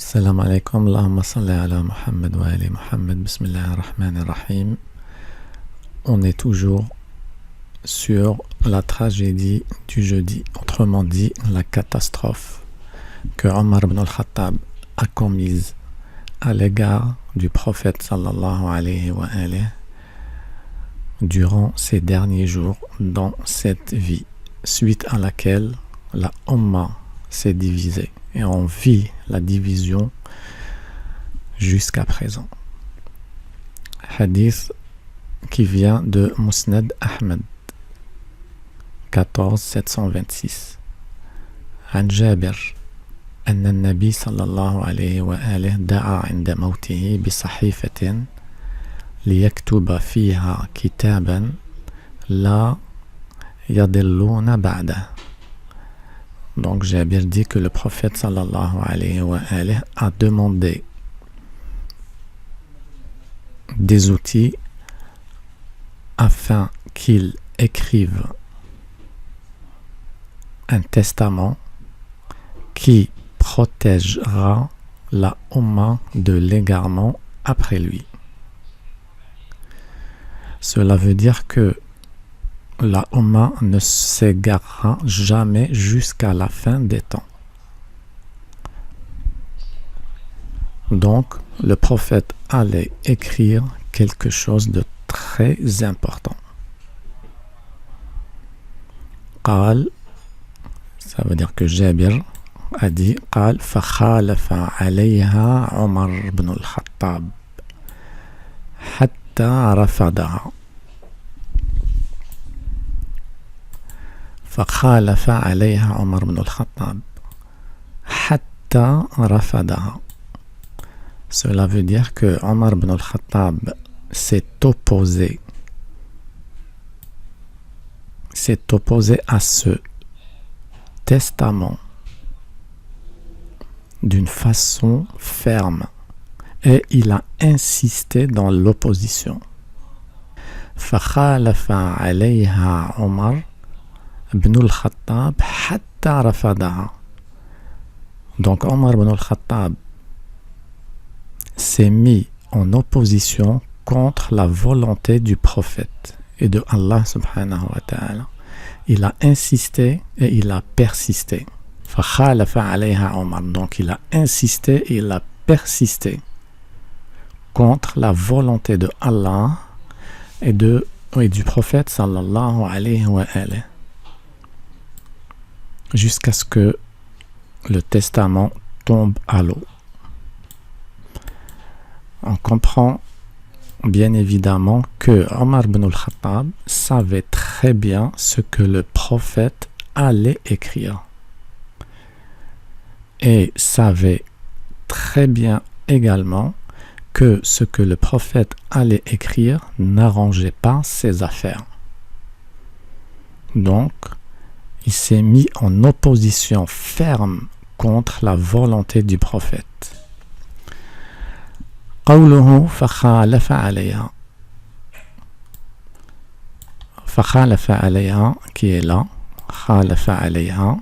Salam alaikum, Allahumma salli ala Muhammad wa ali Muhammad, bismillah ar-Rahman ar-Rahim. On est toujours sur la tragédie du jeudi, autrement dit la catastrophe que Omar ibn al-Khattab a commise à l'égard du prophète sallallahu alayhi wa alayhi durant ces derniers jours dans cette vie, suite à laquelle la Ummah s'est divisée. Et on vit la division jusqu'à présent. Hadith qui vient de Musnad Ahmed 14726. عن جابر أن النبي صلى الله عليه وآله دعا عند موته بصحيفة ليكتب فيها كتابا لا يضلون بعده. Donc Jabir dit que le prophète sallallahu alayhi wa alayhi a demandé des outils afin qu'il écrive un testament qui protégera la Ummah de l'égarement après lui. Cela veut dire que la Ummah ne s'égarera jamais jusqu'à la fin des temps. Donc, le prophète allait écrire quelque chose de très important. قال, ça veut dire que Jabir a dit, قال فخالف عليها عمر بن الخطاب حتى رفضها. فخالف عليها عمر بن الخطاب حتى رفضها. Cela veut dire que Omar ibn al-Khattab s'est opposé à ce testament d'une façon ferme et il a insisté dans l'opposition. فخالف عليها عمر ibn al-Khattab hatta rafadaha. Donc Omar ibn al-Khattab s'est mis en opposition contre la volonté du prophète et de Allah subhanahu wa ta'ala. Il a insisté et il a persisté. فخالف عليها Omar. Donc il a insisté et il a persisté contre la volonté de Allah et du prophète sallallahu alayhi wa alayhi, jusqu'à ce que le testament tombe à l'eau. On comprend bien évidemment que Omar ibn al-Khattab savait très bien ce que le prophète allait écrire et savait très bien également que ce que le prophète allait écrire n'arrangeait pas ses affaires. Donc, il s'est mis en opposition ferme contre la volonté du prophète. قوله فخالف عليها. فخالف عليها qui est là. خالف عليها.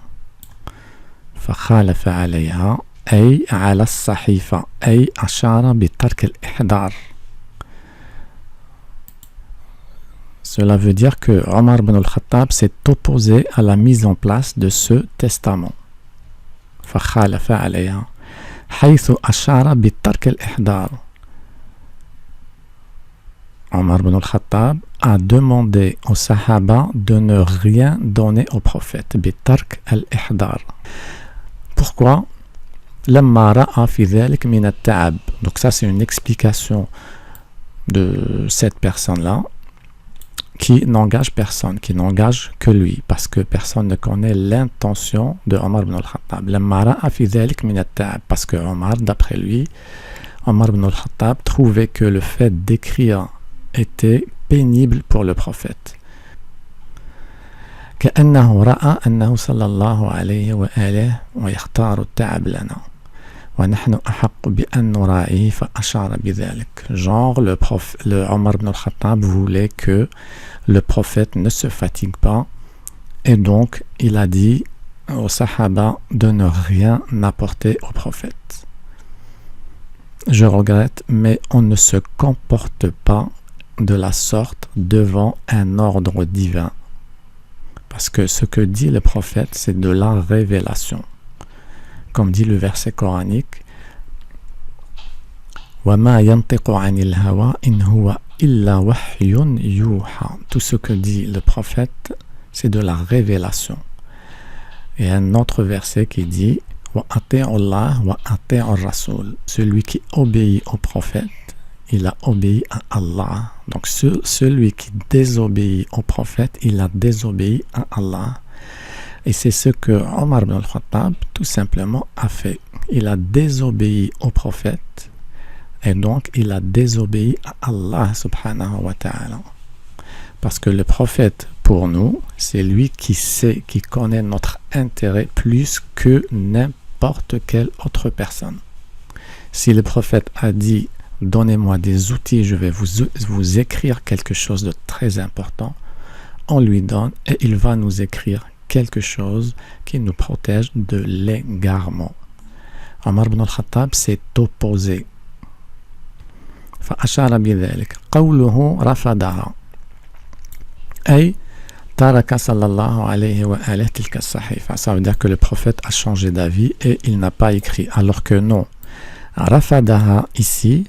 فخالف عليها أي على الصحيفة أي أشار بترك الإحضار. Cela veut dire que Omar ibn al-Khattab s'est opposé à la mise en place de ce testament. فخالف عليها حيث أشار بترك الإحضار. Omar ibn al-Khattab a demandé aux Sahaba de ne rien donner au prophète. بترك الإحضار. Pourquoi? لما رأى في ذلك من التعب. Donc ça c'est une explication de cette personne-là qui n'engage personne, qui n'engage que lui, parce que personne ne connaît l'intention de Omar ibn al-Khattab. لما رأى في ذلك من التعب. Parce que Omar, d'après lui, Omar ibn al-Khattab trouvait que le fait d'écrire était pénible pour le prophète. كأنه رأى أنه صلى الله عليه وآله ويختار التعب لنا ونحن أحق بأن نراعيه فأشار بذلك. Genre le Omar ibn al-Khattab voulait que le prophète ne se fatigue pas et donc il a dit aux Sahaba de ne rien apporter au prophète. je regrette, mais on ne se comporte pas de la sorte devant un ordre divin. Parce que ce que dit le prophète, c'est de la révélation. Comme dit le verset coranique, وَمَا يَنْطِقُ عَنِ الْهَوَىٰ إِنْ هُوَ إِلَّا وَحْيٌ يُوحَىٰ. Tout ce que dit le prophète, c'est de la révélation. Et un autre verset qui dit وَأَطِيعُوا اللَّهَ وَأَطِيعُوا الرَّسُولَ. Celui qui obéit au prophète, il a obéi à Allah. Donc celui qui désobéit au prophète, il a désobéi à Allah. Et c'est ce que Omar ibn al-Khattab tout simplement a fait. Il a désobéi au prophète et donc il a désobéi à Allah subhanahu wa ta'ala. Parce que le prophète, pour nous, c'est lui qui sait, qui connaît notre intérêt plus que n'importe quelle autre personne. Si le prophète a dit « Donnez-moi des outils, je vais vous écrire quelque chose de très important », on lui donne et il va nous écrire quelque chose qui nous protège de l'égarement. Omar ibn al-Khattab s'est opposé. فأشار بذلك قوله رفضها أي ترك صلى الله عليه وآله تلك الصحيفة. Ça veut dire que le prophète a changé d'avis et il n'a pas écrit, alors que non. رفضها ici,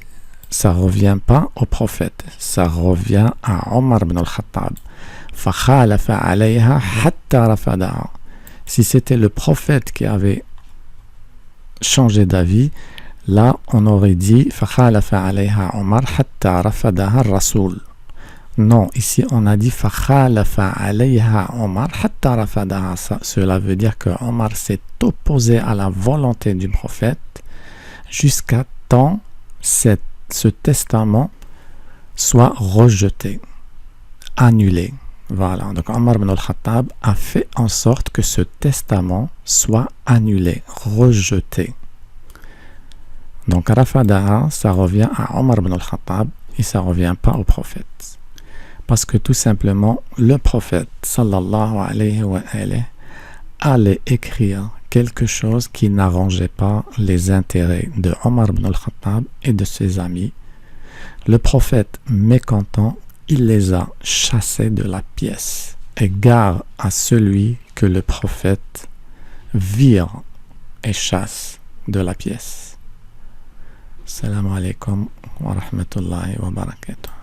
ça revient pas au prophète, ça revient à Omar ibn al-Khattab. فخالف عليها حتى رفضها. Si c'était le prophète qui avait changé d'avis, là on aurait dit فخالف عليها عمر حتى رفضها الرسول. Non, ici on a dit فخالف عليها عمر حتى رفضها. Cela veut dire que Omar s'est opposé à la volonté du prophète jusqu'à temps ce testament soit rejeté, annulé. Voilà, donc Omar ibn al-Khattab a fait en sorte que ce testament soit annulé, rejeté. Donc Rafadaha, ça revient à Omar ibn al-Khattab et ça ne revient pas au prophète. Parce que tout simplement, le prophète, sallallahu alayhi wa alayhi, allait écrire quelque chose qui n'arrangeait pas les intérêts de Omar ibn al-Khattab et de ses amis. Le prophète, mécontent, il les a chassés de la pièce. Et gare à celui que le prophète vire et chasse de la pièce. Assalamu alaikum wa rahmatullahi wa barakatuh.